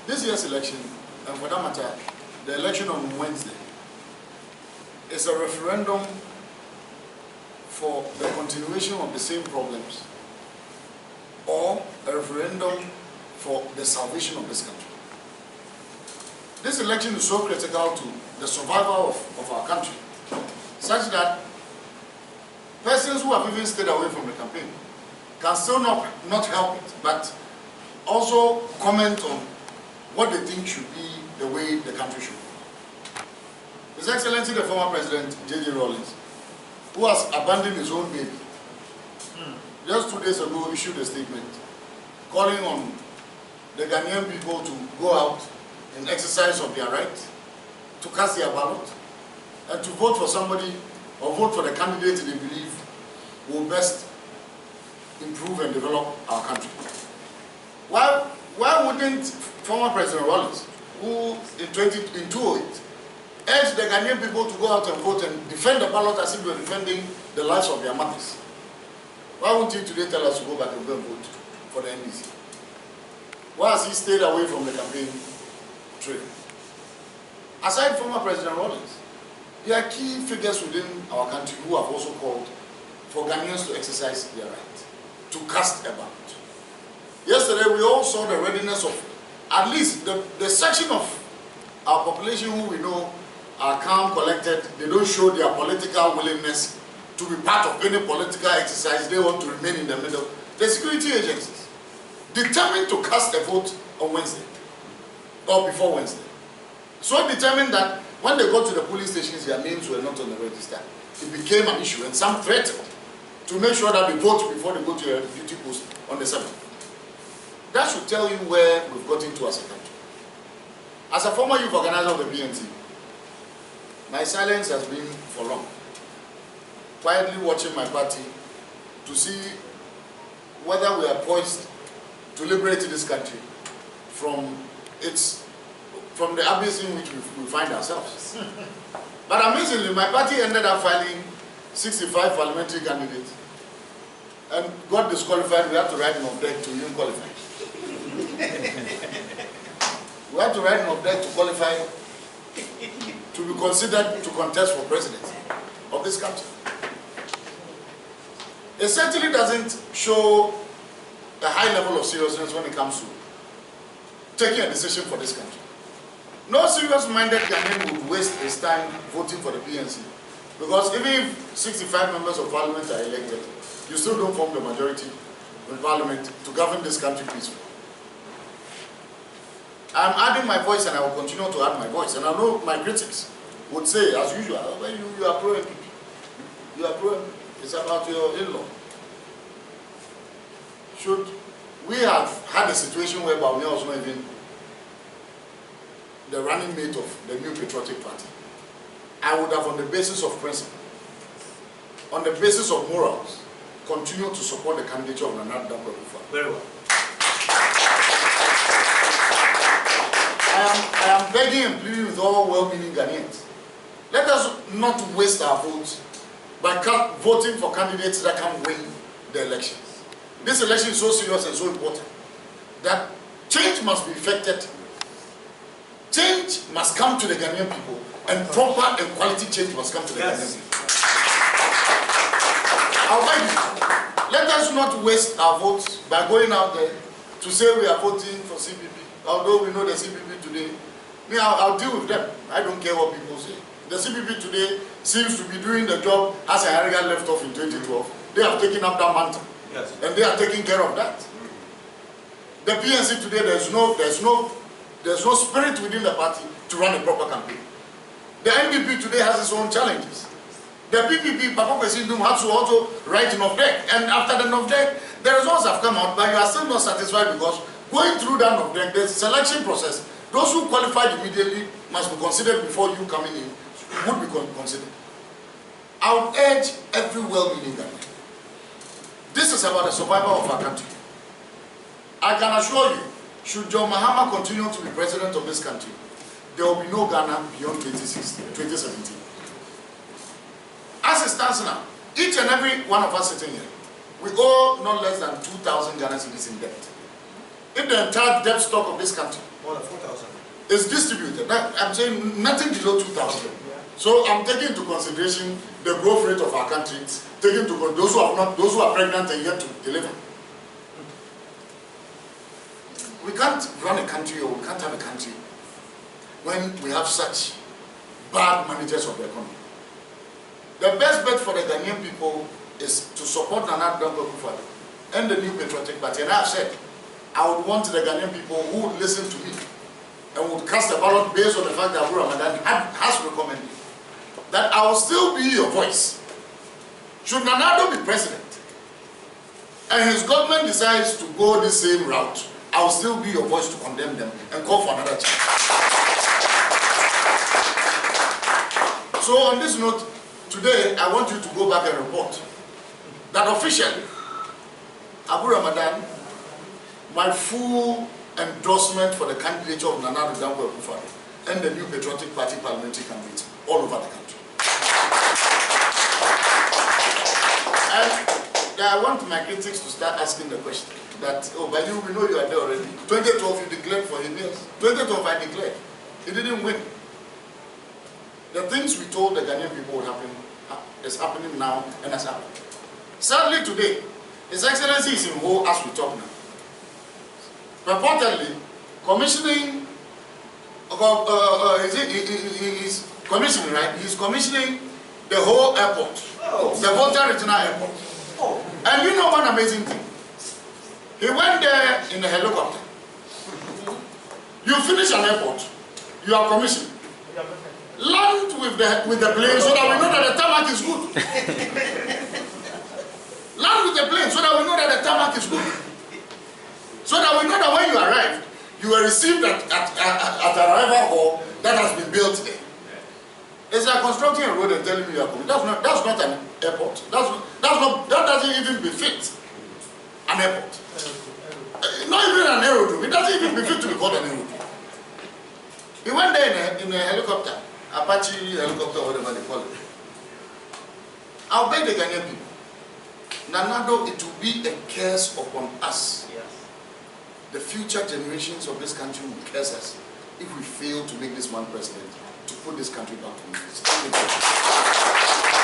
This year's election, and for that matter, the election on Wednesday, is a referendum for the continuation of the same problems or a referendum for the salvation of this country. This election is so critical to the survival of our country, such that persons who have even stayed away from the campaign can still not help it, but also comment on what they think should be the way the country should be. His Excellency the former President J.J. Rawlings, who has abandoned his own baby, just 2 days ago issued a statement calling on the Ghanaian people to go out in exercise of their right to cast their ballot and to vote for somebody or vote for the candidate they believe will best improve and develop our country. Why wouldn't former President Rawlings, who in 2008 urged the Ghanaian people to go out and vote and defend the ballot as if they were defending the lives of their mothers? Why won't he today tell us to go back and go and vote for the NDC? Why has he stayed away from the campaign trail? Aside from former President Rawlings, there are key figures within our country who have also called for Ghanaians to exercise their right to cast a ballot. Yesterday, we all saw the readiness of at least the section of our population who we know are calm, collected. They don't show their political willingness to be part of any political exercise. They want to remain in the middle. The security agencies determined to cast a vote on Wednesday or before Wednesday. So determined that when they got to the police stations, their names were not on the register. It became an issue, and some threatened to make sure that they vote before they go to their duty post on the 7th. That should tell you where we've gotten to as a country. As a former youth organizer of the BNT, my silence has been for long. Quietly watching my party to see whether we are poised to liberate this country from the abyss in which we find ourselves. But amazingly, my party ended up filing 65 parliamentary candidates and got disqualified. We had to write an object to even qualify. We had to write an object to qualify to be considered to contest for presidency of this country. It certainly doesn't show a high level of seriousness when it comes to taking a decision for this country. No serious-minded Ghanaian would waste his time voting for the PNC, because even if 65 members of parliament are elected, you still don't form the majority in parliament to govern this country peacefully. I'm adding my voice, and I will continue to add my voice. And I know my critics would say, as usual, well, you are pro-NPP. You are pro-NPP. It's about your in-law. Should we have had a situation whereby we also not even the running mate of the New Patriotic Party, I would have, on the basis of principle, on the basis of morals, continue to support the candidature of Nana Addo. Very well. I am begging and pleading with all well-meaning Ghanaians. Let us not waste our votes by voting for candidates that can win the elections. This election is so serious and so important that change must be effected. Change must come to the Ghanaian people, and proper and quality change must come to the Ghanaian people. I'll beg you, let us not waste our votes by going out there to say we are voting for CPP. Although we know the CPP today, I'll deal with them. I don't care what people say. The CPP today seems to be doing the job as Harrigan left off in 2012. They have taken up that mantle. Yes. And they are taking care of that. The PNC today, there's no spirit within the party to run a proper campaign. The NDP today has its own challenges. The PPP, Papa Kwesindum, had to also write an object. And after the object, the results have come out, but you are still not satisfied because going through that object, there's a selection process. Those who qualified immediately must be considered before you coming in would be considered. I would urge every well-meaning Ghanaian. This is about the survival of our country. I can assure you, should John Mahama continue to be president of this country, there will be no Ghana beyond 2017. As it stands now, each and every one of us sitting here, we owe not less than 2,000 Ghana cedis in debt. if the entire debt stock of this country More than 4,000. is distributed, I'm saying nothing below 2,000. So I'm taking into consideration the growth rate of our country, taking into consideration those who are pregnant and yet to deliver. We can't run a country, or we can't have a country when we have such bad managers of the economy. The best bet for the Ghanaian people is to support Nana Addo and the New Patriotic Party. And I have said, I would want the Ghanaian people who would listen to me and would cast a ballot based on the fact that Abu Ramadan has recommended that I will still be your voice. Should Nana Addo be president and his government decides to go the same route, I will still be your voice to condemn them and call for another change. So on this note, today I want you to go back and report that officially, Abu Ramadan, my full endorsement for the candidature of Nana Addo and the New Patriotic Party parliamentary candidates all over the country. And I want my critics to start asking the question that, oh, by you, we know you are there already. 2012 you declared for him, yes. 2012 I declared. He didn't win. The things we told the Ghanaian people would happen is happening now and has happened. Sadly today, His Excellency is in Ho as we talk now. Purportedly, commissioning, he's commissioning, right? He's commissioning the whole airport, the Volta Regional Airport. And you know one amazing thing? He went there in a helicopter. You finish an airport, you are commissioned. Land with the plane so that we know that the tarmac is good. Land with the plane so that we know that the tarmac is good. So that we know that when you arrive, you were received at an arrival hall that has been built there. It's like constructing a road and telling me you are coming. That's not an airport. That doesn't even befit an airport. Not even an aerodrome. It doesn't even befit to be called an aerodrome. He went there in a helicopter, Apache helicopter, whatever they call it. I'll beg the Ghanaian people. Nana Addo, it will be a curse upon us. Yes. The future generations of this country will curse us if we fail to make this man president, to put this country back to its